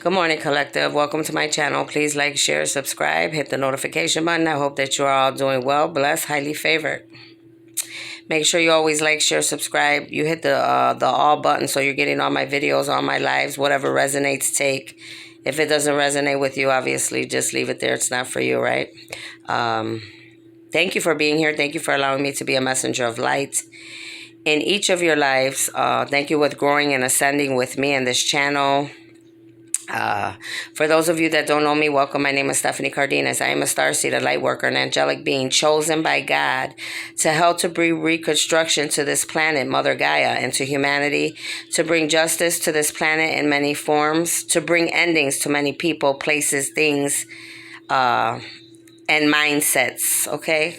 Good morning, collective. Welcome to my channel. Please like, share, subscribe, hit the notification button. I hope that you are all doing well, blessed, highly favored. Make sure you always like, share, subscribe. You hit the all button so you're getting all my videos, all my lives, whatever resonates, take. If it doesn't resonate with you, obviously, just leave it there. It's not for you, right? Thank you for being here. Thank you for allowing me to be a messenger of light in each of your lives. Thank you with growing and ascending with me in this channel. For those of you that don't know me, welcome. My name is Stephanie Cardenas. I am a starseed, a light worker, an angelic being chosen by God to help to bring reconstruction to this planet, Mother Gaia, and to humanity, to bring justice to this planet in many forms, to bring endings to many people, places, things, and mindsets, okay?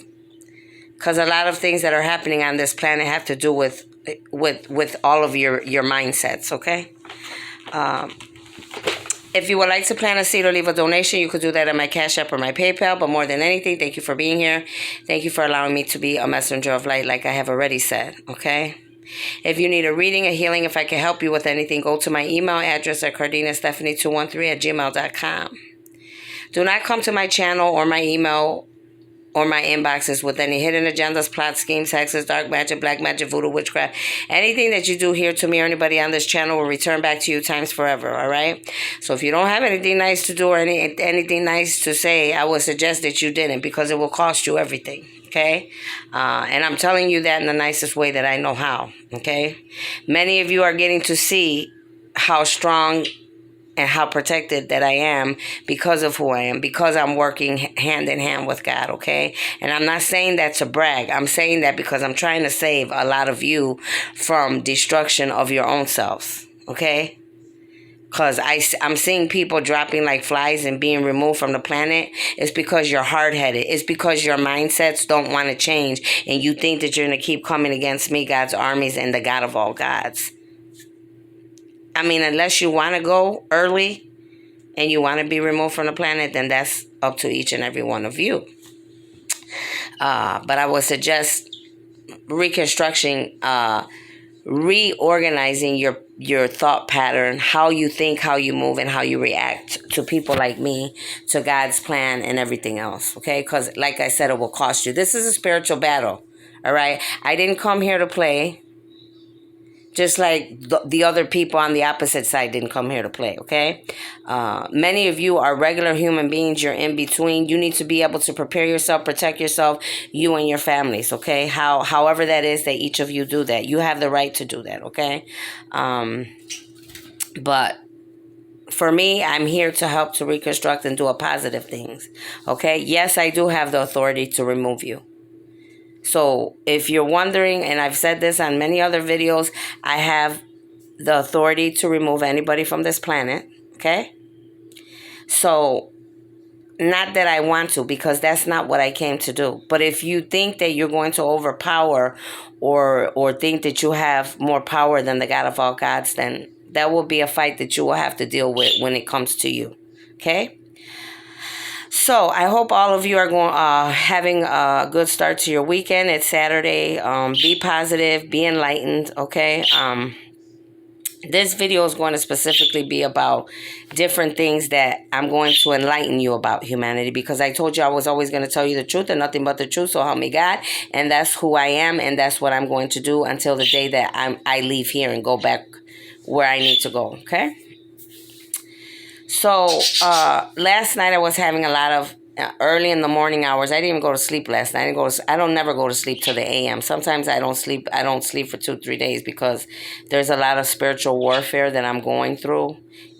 Because a lot of things that are happening on this planet have to do with all of your mindsets, okay? If you would like to plant a seed or leave a donation, you could do that at my Cash App or my PayPal. But more than anything, thank you for being here. Thank you for allowing me to be a messenger of light, like I have already said, okay? If you need a reading, a healing, if I can help you with anything, go to my email address at cardenastephanie213@gmail.com. Do not come to my channel or my email or my inboxes with any hidden agendas, plots, schemes, hexes, dark magic, black magic, voodoo, witchcraft. Anything that you do here to me or anybody on this channel will return back to you times forever, all right? So if you don't have anything nice to do or anything nice to say, I would suggest that you didn't, because it will cost you everything, okay? And I'm telling you that in the nicest way that I know how, okay? Many of you are getting to see how strong and how protected that I am because of who I am, because I'm working hand in hand with God, okay? And I'm not saying that to brag. I'm saying that because I'm trying to save a lot of you from destruction of your own selves, okay? Because I'm seeing people dropping like flies and being removed from the planet. It's because you're hard-headed. It's because your mindsets don't want to change, and you think that you're going to keep coming against me, God's armies, and the God of all gods. I mean, unless you want to go early and you want to be removed from the planet, then that's up to each and every one of you. But I would suggest reconstructing, reorganizing your thought pattern, how you think, how you move, and how you react to people like me, to God's plan, and everything else, okay? Because, like I said, it will cost you. This is a spiritual battle, all right? I didn't come here to play. Just like the other people on the opposite side didn't come here to play, okay? Many of you are regular human beings. You're in between. You need to be able to prepare yourself, protect yourself, you and your families, okay? However that is that each of you do that. You have the right to do that, okay? But for me, I'm here to help to reconstruct and do a positive things, okay? Yes, I do have the authority to remove you. So if you're wondering, and I've said this on many other videos, I have the authority to remove anybody from this planet, okay? So not that I want to, because that's not what I came to do. But if you think that you're going to overpower or think that you have more power than the God of all gods, then that will be a fight that you will have to deal with when it comes to you, okay? So I hope all of you are having a good start to your weekend. It's Saturday. Be positive, be enlightened, okay? This video is going to specifically be about different things that I'm going to enlighten you about humanity, because I told you I was always going to tell you the truth and nothing but the truth, so help me God. And that's who I am, and that's what I'm going to do until the day that I leave here and go back where I need to go, okay? So, last night I was having a lot of early in the morning hours. I didn't even go to sleep last night. I don't never go to sleep till the a.m. Sometimes I don't sleep for 2-3 days because there's a lot of spiritual warfare that I'm going through,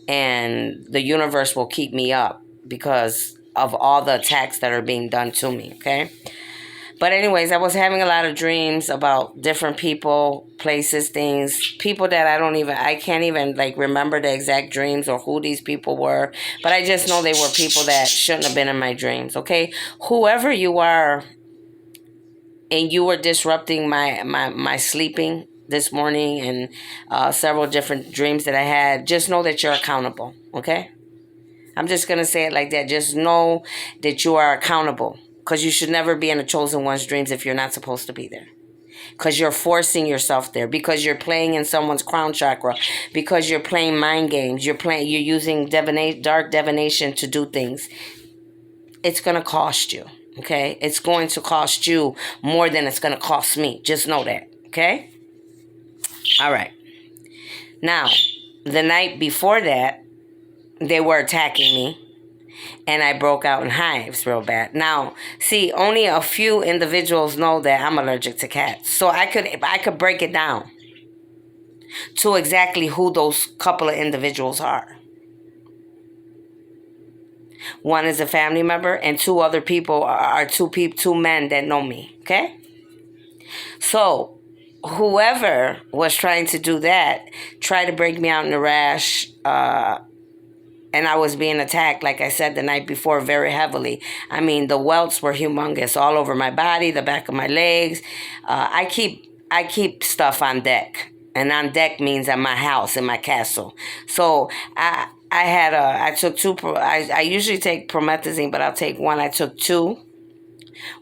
and the universe will keep me up because of all the attacks that are being done to me, okay? But anyways, I was having a lot of dreams about different people, places, things, people that I can't even like remember the exact dreams or who these people were. But I just know they were people that shouldn't have been in my dreams, okay? Whoever you are and you were disrupting my sleeping this morning and several different dreams that I had, just know that you're accountable, okay? I'm just going to say it like that. Just know that you are accountable. Because you should never be in a chosen one's dreams if you're not supposed to be there. because you're forcing yourself there, because you're playing in someone's crown chakra, because you're playing mind games, you're using dark divination to do things. It's going to cost you, okay? It's going to cost you more than it's going to cost me. Just know that, okay? All right. Now, the night before that, they were attacking me, and I broke out in hives real bad. Now, see, only a few individuals know that I'm allergic to cats. So I could break it down to exactly who those couple of individuals are. One is a family member, and two other people are two men that know me, okay? So, whoever was trying to do that tried to break me out in a rash, and I was being attacked, like I said the night before, very heavily. I mean, the welts were humongous all over my body, the back of my legs. I keep stuff on deck, and on deck means at my house, in my castle. So I took two. I usually take promethazine, but I'll take one. I took two,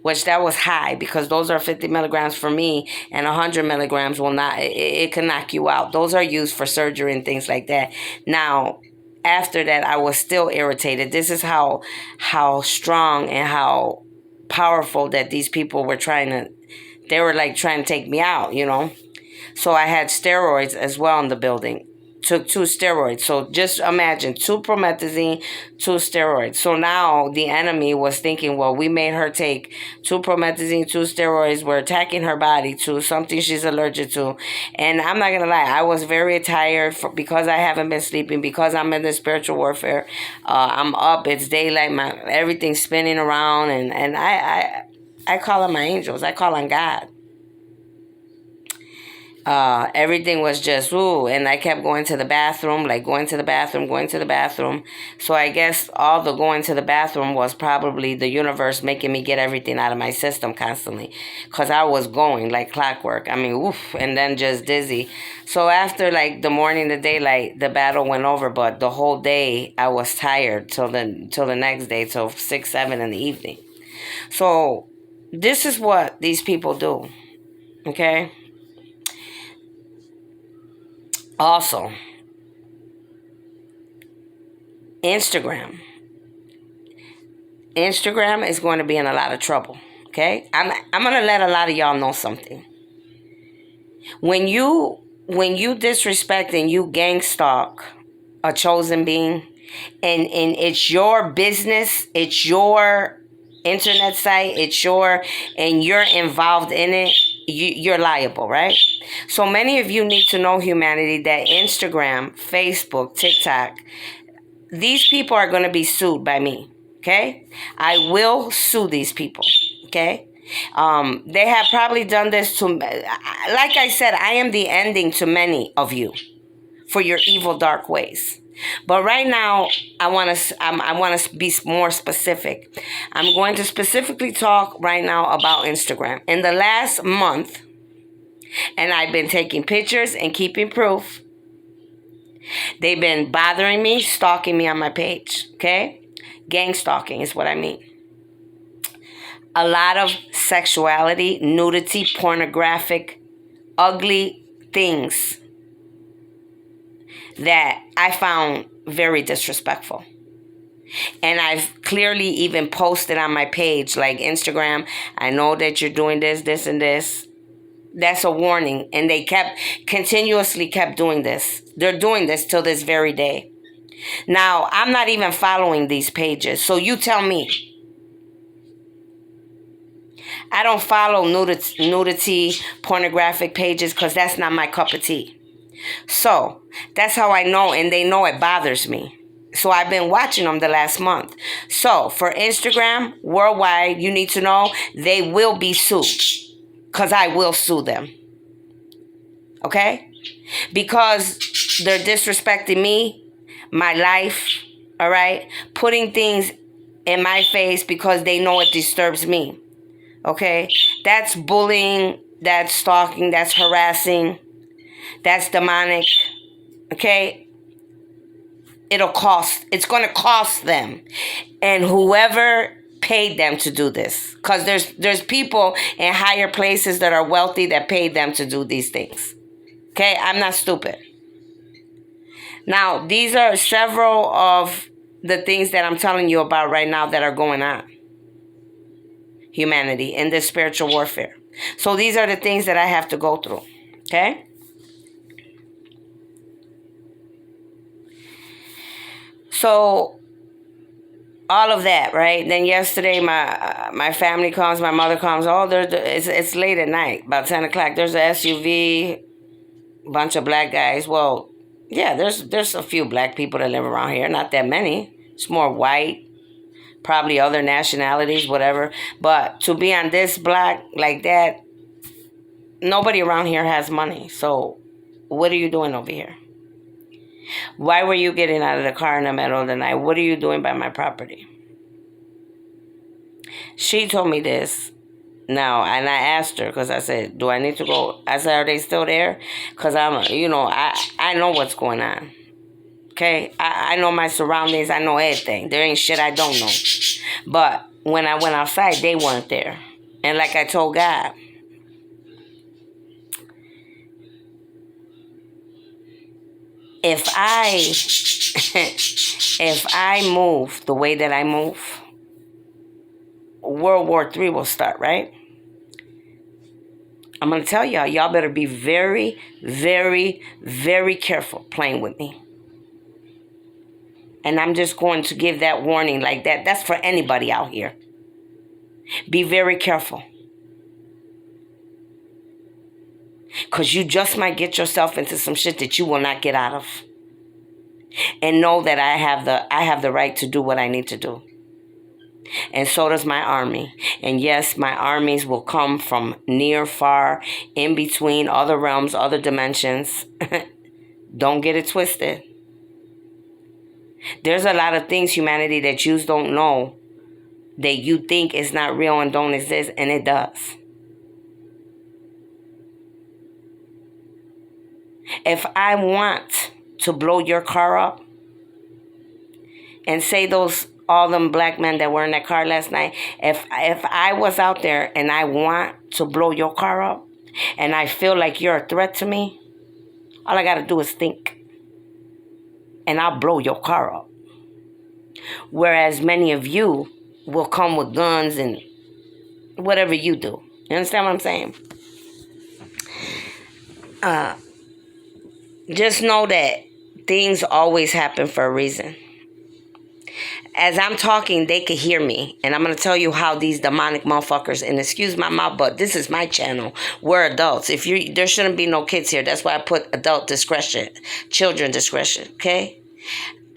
which that was high because those are 50 milligrams for me, and 100 milligrams will not. It can knock you out. Those are used for surgery and things like that. Now, after that, I was still irritated. This is how strong and how powerful that these people were they were like trying to take me out, you know. So I had steroids as well in the building. Took 2 steroids. So just imagine 2 promethazine, 2 steroids. So now the enemy was thinking, well, we made her take 2 promethazine, 2 steroids. We're attacking her body to something she's allergic to. And I'm not going to lie, I was very tired because I haven't been sleeping, because I'm in the spiritual warfare. I'm up. It's daylight. Everything's spinning around. And I call on my angels. I call on God. Everything was just, ooh, and I kept going to the bathroom. So I guess all the going to the bathroom was probably the universe making me get everything out of my system constantly, because I was going like clockwork. I mean, oof, and then just dizzy. So after like the morning, the daylight, the battle went over, but the whole day I was tired till the next day, till 6, 7 in the evening. So this is what these people do, okay? Also, Instagram is going to be in a lot of trouble, okay? I'm going to let a lot of y'all know something. When you disrespect and you gang stalk a chosen being, and it's your business, it's your internet site, and you're involved in it, you're liable, right? So many of you need to know, humanity, that Instagram, Facebook, TikTok, these people are going to be sued by me, okay? I will sue these people, okay? They have probably done this to, like I said, I am the ending to many of you for your evil, dark ways. But right now, I want to be more specific. I'm going to specifically talk right now about Instagram. In the last month, and I've been taking pictures and keeping proof, they've been bothering me, stalking me on my page, okay? Gang stalking is what I mean. A lot of sexuality, nudity, pornographic, ugly things that I found very disrespectful. And I've clearly even posted on my page, like Instagram, I know that you're doing this, this, and this. That's a warning. And they continuously kept doing this. They're doing this till this very day. Now, I'm not even following these pages. So you tell me. I don't follow nudity, pornographic pages, because that's not my cup of tea. So that's how I know, and they know it bothers me. So I've been watching them the last month. So for Instagram, worldwide, you need to know they will be sued, because I will sue them. Okay? Because they're disrespecting me, my life, all right? Putting things in my face because they know it disturbs me. Okay? That's bullying, that's stalking, that's harassing, that's demonic. Okay? It's going to cost them. And whoever paid them to do this. Because there's people in higher places that are wealthy that paid them to do these things. Okay, I'm not stupid. Now, these are several of the things that I'm telling you about right now that are going on. Humanity in this spiritual warfare. So these are the things that I have to go through. Okay? So all of that, right? Then yesterday, my family comes, my mother comes. Oh, it's late at night, about 10 o'clock. There's an SUV, bunch of black guys. Well, yeah, there's a few black people that live around here. Not that many. It's more white, probably other nationalities, whatever. But to be on this block like that, nobody around here has money. So what are you doing over here? Why were you getting out of the car in the middle of the night? What are you doing by my property? She told me this. Now, and I asked her because I said, do I need to go? I said, are they still there? Because I know what's going on. Okay? I know my surroundings. I know everything. There ain't shit I don't know. But when I went outside, they weren't there. And like I told God, if I move the way that I move, World War III will start, right? I'm going to tell y'all better be very, very, very careful playing with me. And I'm just going to give that warning like that. That's for anybody out here. Be very careful. Because you just might get yourself into some shit that you will not get out of. And know that I have the right to do what I need to do. And so does my army. And yes, my armies will come from near, far, in between, other realms, other dimensions. Don't get it twisted. There's a lot of things, humanity, that you don't know, that you think is not real and don't exist, and it does. If I want to blow your car up, and say all them black men that were in that car last night, if I was out there and I want to blow your car up, and I feel like you're a threat to me, all I got to do is think. And I'll blow your car up. Whereas many of you will come with guns and whatever you do. You understand what I'm saying? Just know that things always happen for a reason. As I'm talking, they could hear me. And I'm going to tell you how these demonic motherfuckers, and excuse my mouth, but this is my channel. We're adults. There shouldn't be no kids here. That's why I put adult discretion, children discretion, okay?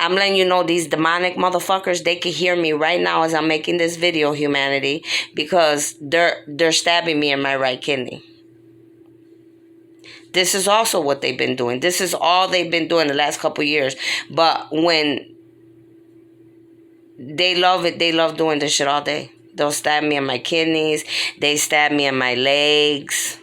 I'm letting you know these demonic motherfuckers, they can hear me right now as I'm making this video, humanity, because they're stabbing me in my right kidney. This is also what they've been doing. This is all they've been doing the last couple of years. But when they love it, they love doing this shit all day. They'll stab me in my kidneys. They stab me in my legs.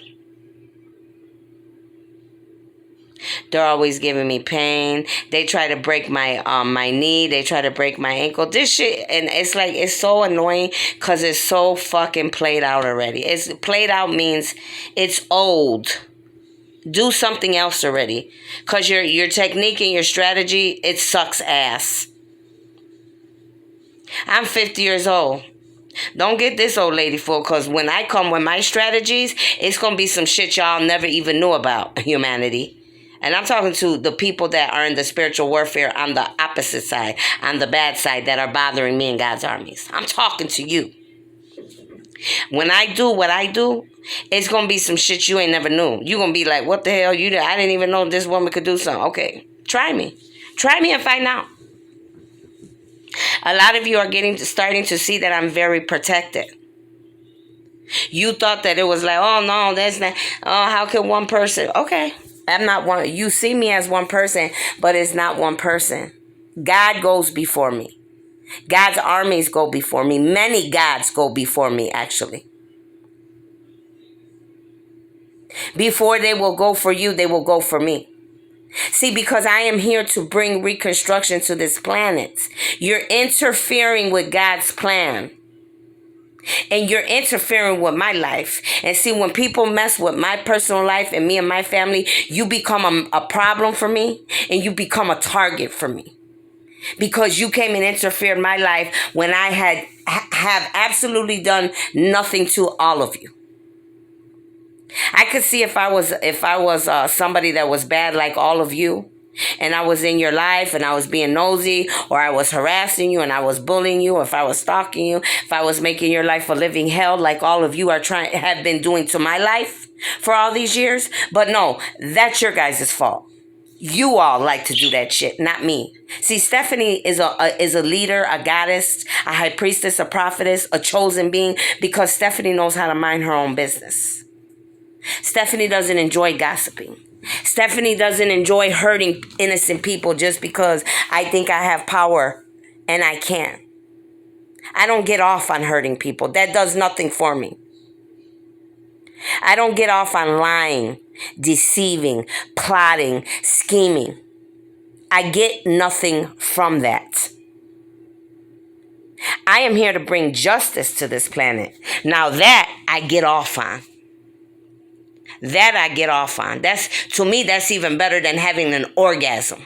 They're always giving me pain. They try to break my my knee. They try to break my ankle. This shit, and it's like, it's so annoying because it's so fucking played out already. It's played out means it's old. Do something else already. Because your technique and your strategy, it sucks ass. I'm 50 years old. Don't get this old lady fooled, because when I come with my strategies, it's going to be some shit y'all never even knew about, humanity. And I'm talking to the people that are in the spiritual warfare on the opposite side, on the bad side, that are bothering me in God's armies. I'm talking to you. When I do what I do, it's going to be some shit you ain't never knew. You're going to be like, what the hell? I didn't even know this woman could do something. Okay, try me. Try me and find out. A lot of you are starting to see that I'm very protected. You thought that it was like, oh, no, that's not. Oh, how can one person? Okay, I'm not one. You see me as one person, but it's not one person. God goes before me. God's armies go before me. Many gods go before me, actually. Before they will go for you, they will go for me. See, because I am here to bring reconstruction to this planet. You're interfering with God's plan. And you're interfering with my life. And see, when people mess with my personal life and me and my family, you become a problem for me, and you become a target for me. Because you came and interfered in my life when I have absolutely done nothing to all of you. I could see if I was somebody that was bad like all of you, and I was in your life and I was being nosy, or I was harassing you and I was bullying you, or if I was stalking you, if I was making your life a living hell like all of you have been doing to my life for all these years. But no, that's your guys' fault. You all like to do that shit, not me. See, Stephanie is a leader, a goddess, a high priestess, a prophetess, a chosen being, because Stephanie knows how to mind her own business. Stephanie doesn't enjoy gossiping. Stephanie doesn't enjoy hurting innocent people just because I think I have power and I can. I don't get off on hurting people. That does nothing for me. I don't get off on lying, deceiving, plotting, scheming. I get nothing from that. I am here to bring justice to this planet. Now that I get off on. That I get off on. To me, that's even better than having an orgasm.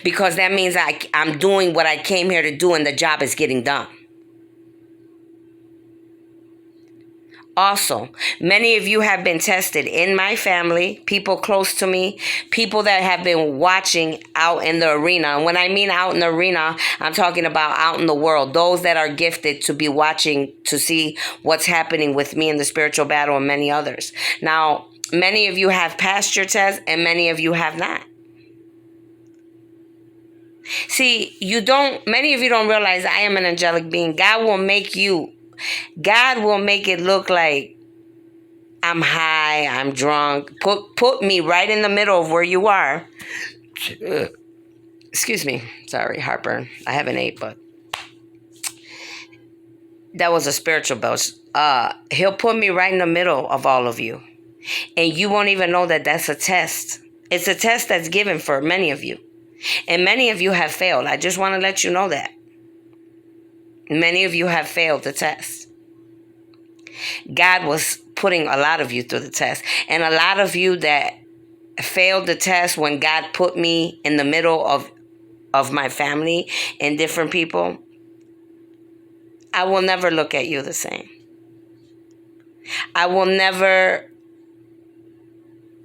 Because that means I'm doing what I came here to do and the job is getting done. Also, many of you have been tested in my family, people close to me, people that have been watching out in the arena. And when I mean out in the arena, I'm talking about out in the world. Those that are gifted to be watching to see what's happening with me in the spiritual battle, and many others. Now, many of you have passed your test and many of you have not. See, many of you don't realize I am an angelic being. God will make it look like I'm high, I'm drunk. Put me right in the middle of where you are. Excuse me. Sorry, heartburn. I haven't ate, but that was a spiritual bell. He'll put me right in the middle of all of you. And you won't even know that that's a test. It's a test that's given for many of you. And many of you have failed. I just want to let you know that. Many of you have failed the test. God was putting a lot of you through the test. And a lot of you that failed the test when God put me in the middle of my family and different people, I will never look at you the same. I will never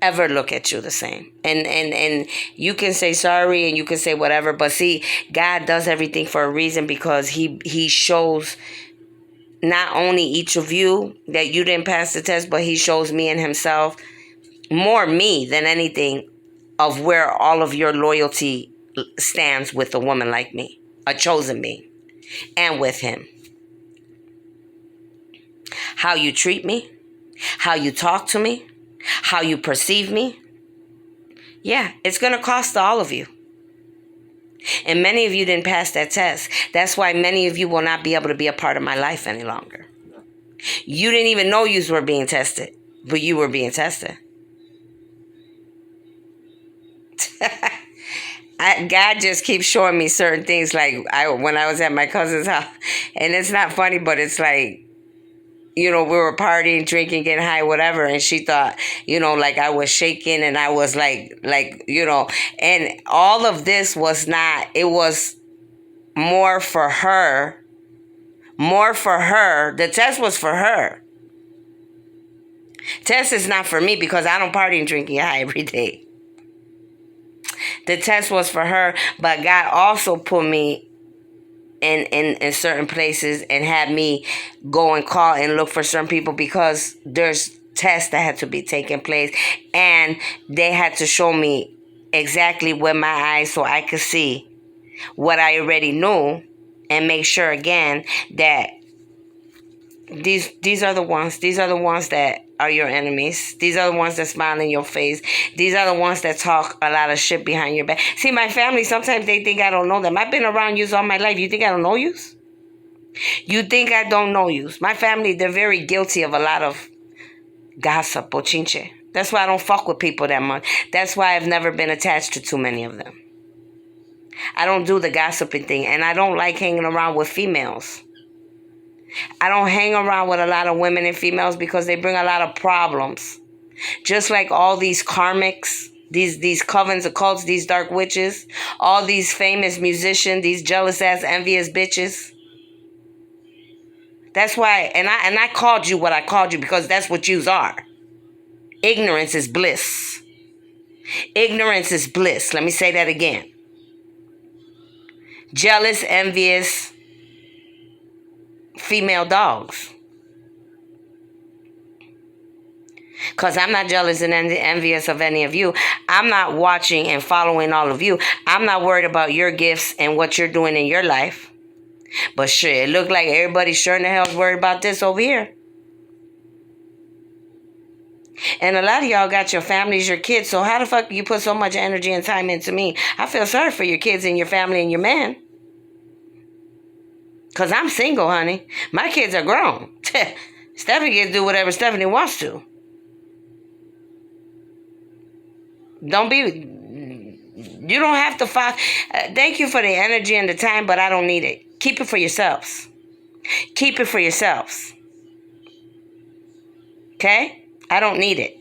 ever look at you the same. And you can say sorry and you can say whatever, but see, God does everything for a reason, because he shows not only each of you that you didn't pass the test, but he shows me and himself, more me than anything, of where all of your loyalty stands with a woman like me, a chosen being, and with him. How you treat me, how you talk to me, how you perceive me. Yeah, it's going to cost all of you. And many of you didn't pass that test. That's why many of you will not be able to be a part of my life any longer. You didn't even know you were being tested, but you were being tested. God just keeps showing me certain things, like when I was at my cousin's house. And it's not funny, but it's like, we were partying, drinking, getting high, whatever. And she thought, like I was shaking and I was like, and all of this was not, it was more for her. The test was for her. Test is not for me, because I don't party and drink and get high every day. The test was for her, but God also put me in certain places and had me go and call and look for certain people, because there's tests that had to be taking place, and they had to show me exactly with my eyes so I could see what I already knew, and make sure again that these are the ones that are your enemies. These are the ones that smile in your face. These are the ones that talk a lot of shit behind your back. See, my family, sometimes they think I don't know them. I've been around you all my life. You think I don't know you? You think I don't know you? My family, they're very guilty of a lot of gossip, bochinche. That's why I don't fuck with people that much. That's why I've never been attached to too many of them. I don't do the gossiping thing, and I don't like hanging around with females. I don't hang around with a lot of women and females because they bring a lot of problems. Just like all these karmics, these covens, occults, these dark witches, all these famous musicians, these jealous ass, envious bitches. That's why, and I called you what I called you because that's what yous are. Ignorance is bliss. Ignorance is bliss. Let me say that again. Jealous, envious, female dogs. Because I'm not jealous and envious of any of you. I'm not watching and following all of you. I'm not worried about your gifts and what you're doing in your life. But shit, it look like everybody sure in the hell's worried about this over here. And a lot of y'all got your families, your kids. So how the fuck you put so much energy and time into me? I feel sorry for your kids and your family and your man. Because I'm single, honey. My kids are grown. Stephanie gets to do whatever Stephanie wants to. Don't be... You don't have to fight. Thank you for the energy and the time, but I don't need it. Keep it for yourselves. Keep it for yourselves. Okay? I don't need it.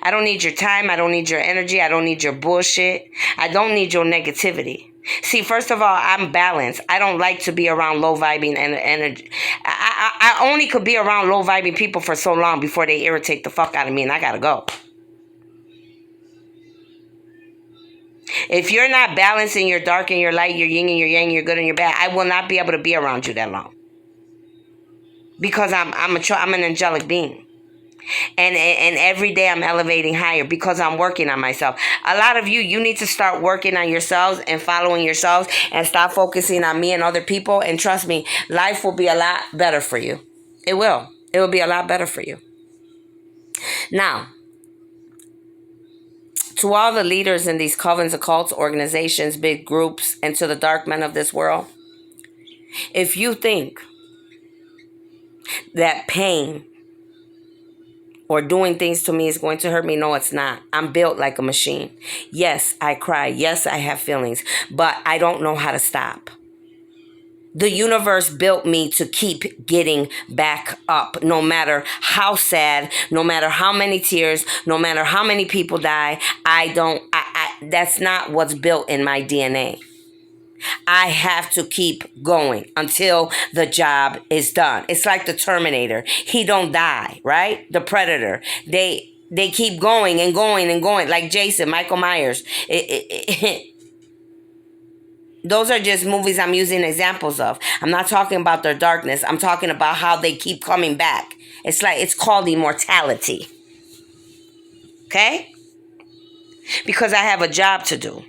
I don't need your time. I don't need your energy. I don't need your bullshit. I don't need your negativity. See, first of all, I'm balanced. I don't like to be around low vibing and energy. I only could be around low vibing people for so long before they irritate the fuck out of me and I gotta go. If you're not balancing your dark and your light, your yin and your yang, your good and your bad, I will not be able to be around you that long. Because I'm an angelic being. And every day I'm elevating higher because I'm working on myself. A lot of you need to start working on yourselves and following yourselves and stop focusing on me and other people. And trust me, life will be a lot better for you. It will. It will be a lot better for you. Now, to all the leaders in these covens, occults, organizations, big groups, and to the dark men of this world, if you think that pain or doing things to me is going to hurt me, no, it's not. I'm built like a machine. Yes, I cry. Yes, I have feelings, but I don't know how to stop. The universe built me to keep getting back up, no matter how sad, no matter how many tears, no matter how many people die. That's not what's built in my DNA. I have to keep going until the job is done. It's like the Terminator. He don't die, right? The Predator. They keep going and going and going. Like Jason, Michael Myers. Those are just movies I'm using examples of. I'm not talking about their darkness. I'm talking about how they keep coming back. It's called immortality. Okay? Because I have a job to do.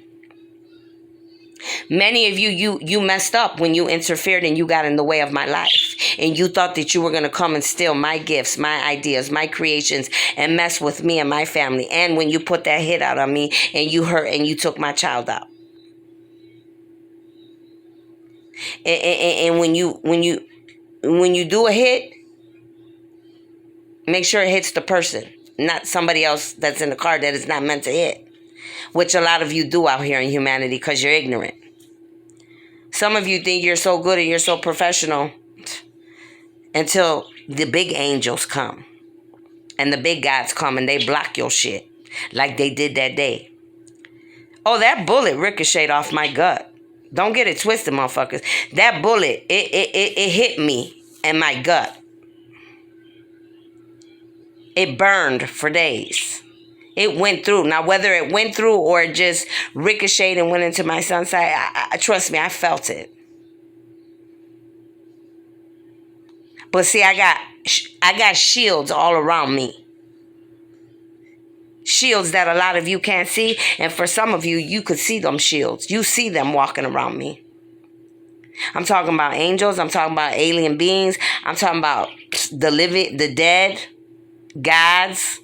Many of you messed up when you interfered and you got in the way of my life. And you thought that you were going to come and steal my gifts, my ideas, my creations, and mess with me and my family. And when you put that hit out on me and you hurt and you took my child out. And when you do a hit, make sure it hits the person, not somebody else that's in the car that is not meant to hit. Which a lot of you do out here in humanity because you're ignorant. Some of you think you're so good and you're so professional until the big angels come. And the big gods come and they block your shit. Like they did that day. Oh, that bullet ricocheted off my gut. Don't get it twisted, motherfuckers. That bullet, it hit me in my gut. It burned for days. It went through. Now, whether it went through or it just ricocheted and went into my son's side, I trust me, I felt it. But see, I got shields all around me. Shields that a lot of you can't see. And for some of you, you could see them shields. You see them walking around me. I'm talking about angels. I'm talking about alien beings. I'm talking about the living, the dead, gods,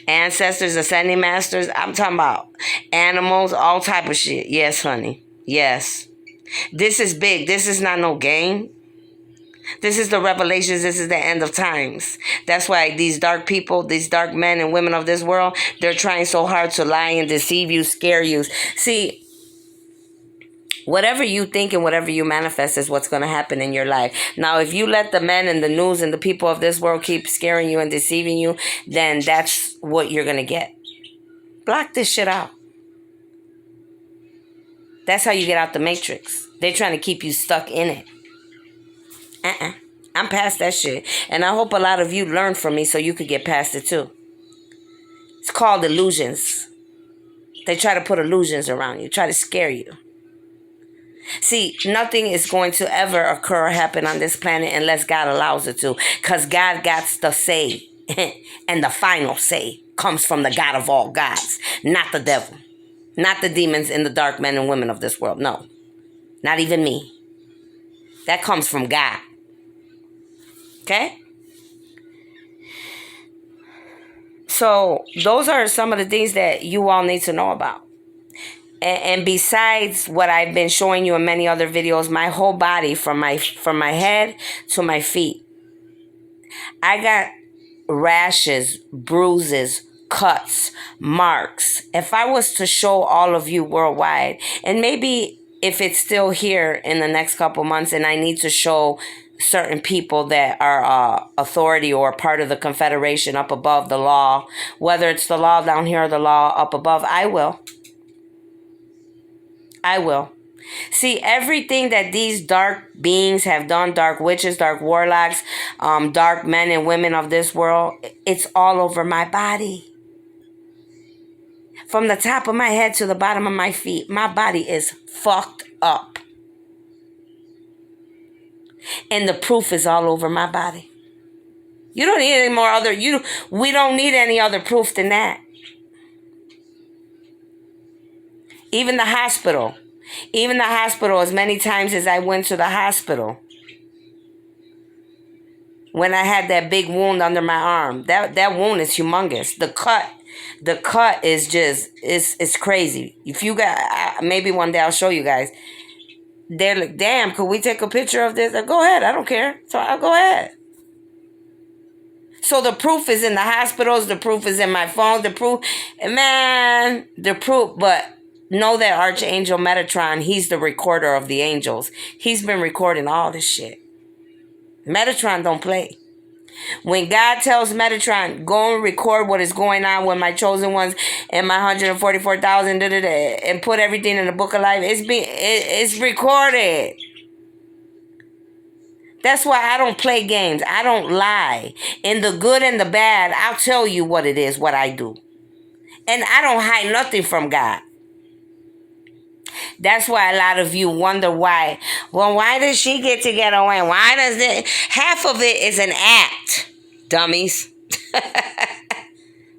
ancestors, ascending masters. I'm talking about animals, all type of shit. Yes, honey. Yes. This is big. This is not no game. This is the revelations. This is the end of times. That's why these dark people, these dark men and women of this world, they're trying so hard to lie and deceive you, scare you. See, Whatever you think and whatever you manifest is what's going to happen in your life. Now, if you let the men and the news and the people of this world keep scaring you and deceiving you, then that's what you're going to get. Block this shit out. That's how you get out the matrix. They're trying to keep you stuck in it. I'm past that shit. And I hope a lot of you learn from me so you could get past it too. It's called illusions. They try to put illusions around you, try to scare you. See, nothing is going to ever occur or happen on this planet unless God allows it to. Because God got the say. And the final say comes from the God of all gods. Not the devil. Not the demons and the dark men and women of this world. No. Not even me. That comes from God. Okay? So, those are some of the things that you all need to know about. And besides what I've been showing you in many other videos, my whole body from my head to my feet, I got rashes, bruises, cuts, marks. If I was to show all of you worldwide, and maybe if it's still here in the next couple months and I need to show certain people that are authority or part of the confederation up above the law, whether it's the law down here or the law up above, I will. I will. See, everything that these dark beings have done, dark witches, dark warlocks, dark men and women of this world, it's all over my body. From the top of my head to the bottom of my feet, my body is fucked up. And the proof is all over my body. You don't need any more other, we don't need any other proof than that. Even the hospital, as many times as I went to the hospital, when I had that big wound under my arm, that wound is humongous. The cut is just, it's crazy. If you got, maybe one day I'll show you guys. They're like, damn, could we take a picture of this? Go ahead, I don't care. So I'll go ahead. So the proof is in the hospitals, the proof is in my phone, the proof, but know that Archangel Metatron, he's the recorder of the angels. He's been recording all this shit. Metatron don't play. When God tells Metatron, go and record what is going on with my chosen ones and my 144,000, and put everything in the book of life, it's recorded. That's why I don't play games. I don't lie. In the good and the bad, I'll tell you what it is, what I do. And I don't hide nothing from God. That's why a lot of you wonder why. Well, why does she get to get away? Why does it? Half of it is an act, dummies.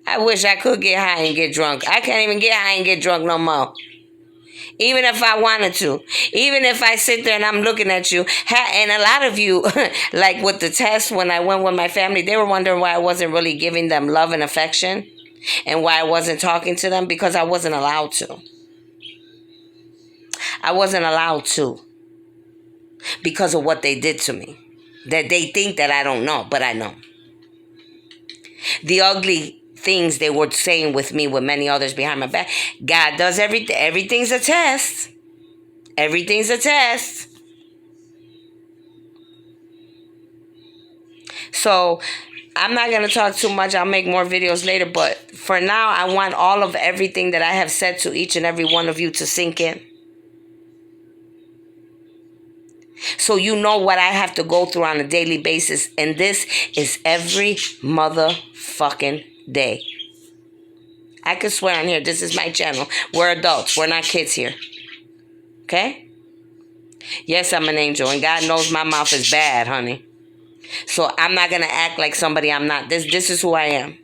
I wish I could get high and get drunk. I can't even get high and get drunk no more. Even if I wanted to. Even if I sit there and I'm looking at you. And a lot of you, like with the test when I went with my family, they were wondering why I wasn't really giving them love and affection. And why I wasn't talking to them. Because I wasn't allowed to. I wasn't allowed to. Because of what they did to me. That they think that I don't know, but I know. The ugly things they were saying with me, with many others behind my back. God does everything. Everything's a test. Everything's a test. So, I'm not going to talk too much. I'll make more videos later. But for now, I want all of everything that I have said to each and every one of you to sink in. So you know what I have to go through on a daily basis. And this is every motherfucking day. I could swear on here, this is my channel. We're adults. We're not kids here. Okay? Yes, I'm an angel. And God knows my mouth is bad, honey. So I'm not going to act like somebody I'm not. This is who I am.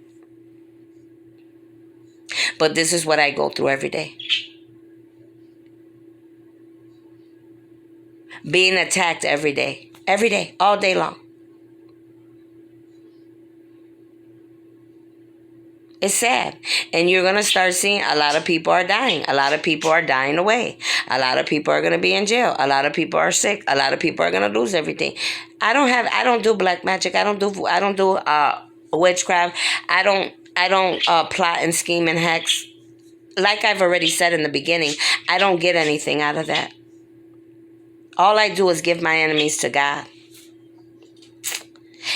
But this is what I go through every day. Being attacked every day. Every day. All day long. It's sad. And you're going to start seeing a lot of people are dying. A lot of people are dying away. A lot of people are going to be in jail. A lot of people are sick. A lot of people are going to lose everything. I don't do black magic. I don't do witchcraft. I don't plot and scheme and hex. Like I've already said in the beginning, I don't get anything out of that. All I do is give my enemies to God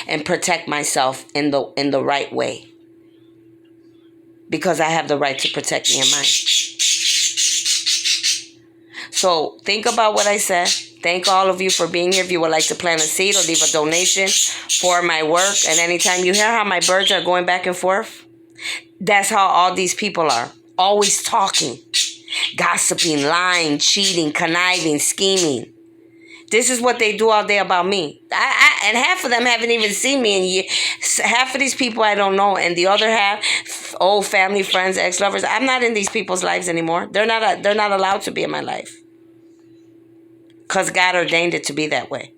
and protect myself in the right way, because I have the right to protect me and mine. So think about what I said. Thank all of you for being here. If you would like to plant a seed or leave a donation for my work, and anytime you hear how my birds are going back and forth, that's how all these people are. Always talking, gossiping, lying, cheating, conniving, scheming. This is what they do all day about me. And half of them haven't even seen me in years. Half of these people I don't know, and the other half, old family, friends, ex-lovers. I'm not in these people's lives anymore. They're not allowed to be in my life, because God ordained it to be that way,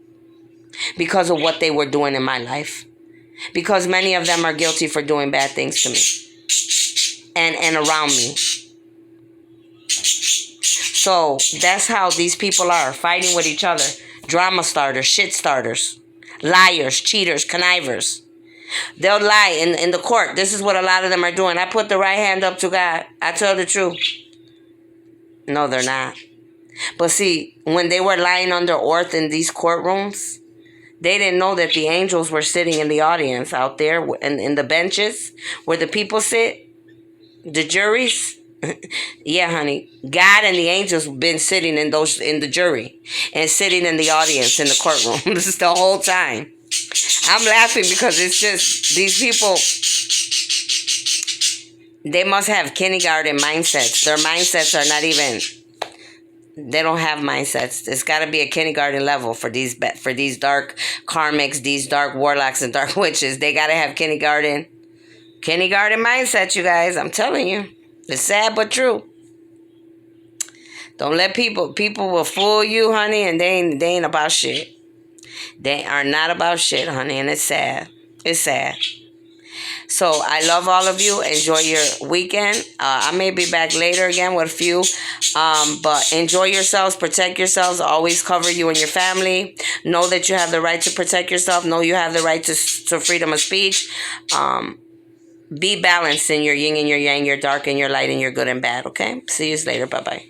because of what they were doing in my life. Because many of them are guilty for doing bad things to me and around me. So that's how these people are, fighting with each other. Drama starters, shit starters, liars, cheaters, connivers. They'll lie in the court. This is what a lot of them are doing. I put the right hand up to God. I tell the truth. No, they're not. But see, when they were lying under oath in these courtrooms, they didn't know that the angels were sitting in the audience out there in the benches where the people sit, the juries. Yeah, honey. God and the angels been sitting in the jury and sitting in the audience in the courtroom the whole time. I'm laughing because it's just these people, they must have kindergarten mindsets. Their mindsets are not even, they don't have mindsets. It's got to be a kindergarten level for these dark karmics, these dark warlocks and dark witches. They got to have kindergarten mindset, you guys. I'm telling you. It's sad but true. Don't let people will fool you, honey, and they ain't about shit. They are not about shit, honey, and it's sad. It's sad. So I love all of you. Enjoy your weekend. I may be back later again with a few. But enjoy yourselves. Protect yourselves. Always cover you and your family. Know that you have the right to protect yourself. Know you have the right to freedom of speech. Be balanced in your yin and your yang, your dark and your light, and your good and bad, okay? See you later. Bye-bye.